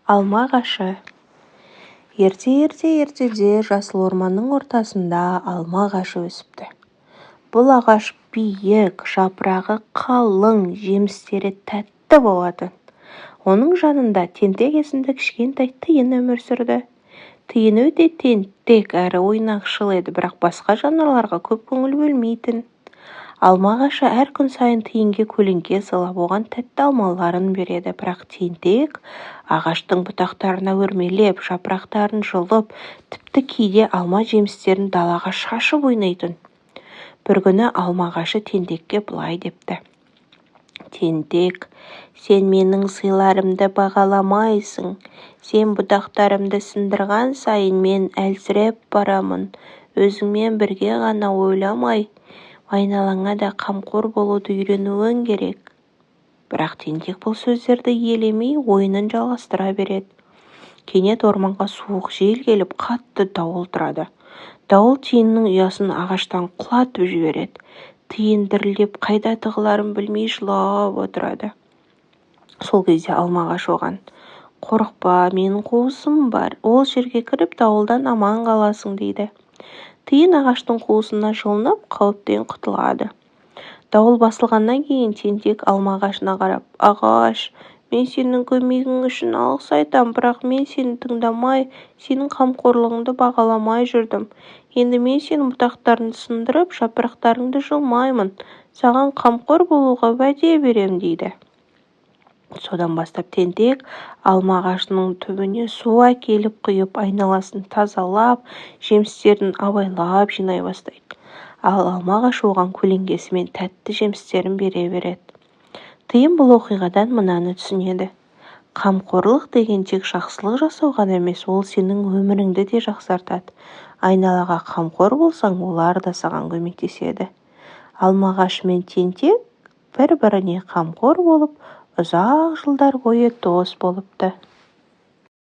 Алма ағашы. Ертеде жасыл орманның ортасында алма ағашы өсіпті. Бұл ағаш биік, жапырағы қалың, жемістері тәтті болатын. Оның жанында тентек есімді кішкентай тиін өмір сүрді. Тиын өте тентек әрі ойнақшыл еді, бірақ басқа жануарларға көп көңіл бөлмейтін. Алма ағашы әр күн сайын тиынге көлеңке салып, оған тәтті алмаларын береді, бірақ тентек ағаштың бұтақтарына өрмелеп, жапырақтарын жұлып, тіпті кейде алма жемістерін далаға шашып ойнайтын. Бір күні алма ағашы тентекке былай депті: «Тентек, сен менің сыйларымды бағаламайсың. Сен бұтақтарымды сындырған сайын мен әлсіреп барамын. Өзіңмен бірге ғана ойламай, айналаңа да қамқор болуды үйренуің керек». Бірақ тентек бұл сөздерді елемей, ойынын жалғастыра береді. Кенет орманға суық жел келіп, қатты дауыл тұрады. Дауыл тиынның ұясын ағаштан құлатып жібереді. Тиын дірілдеп, қайда тығыларын білмей жылап отырады. Сол кезде алма ағаш оған: «Қорықпа, менің қуысым бар. Ол жерге кіріп, дауылдан аман қаласың», дейді. Тиын ағаштың қуысына жылынып, қауіптен құтылады. Дауыл басылғаннан кейін тентек алма ағашына қарап: «Ағаш, мен сенің көмегің үшін алғыс айтам, бірақ мен сені тыңдамай, сенің қамқорлығыңды бағаламай жүрдім. Енді мен сенің бұтақтарыңды сындырып, жапырақтарыңды жұлмаймын. Саған қамқор болуға уәде берем», дейді. Содан бастап тентек алма ағашының түбіне су әкеліп құйып, айналасын тазалап, жемістерін абайлап жинай бастайды. Ал алма ағашы оған көлеңкесі мен тәтті жемістерін бере береді. Тиын бұл оқиғадан мынаны түсінеді: қамқорлық деген тек жақсылық жасау ғана емес, ол сенің өміріңді де жақсартады. Айналаға қамқор болсаң, олар да саған көмектеседі. Алма ағашы мен тентек бір-біріне қамқор болып, ұзақ жылдар бойы дос болыпты.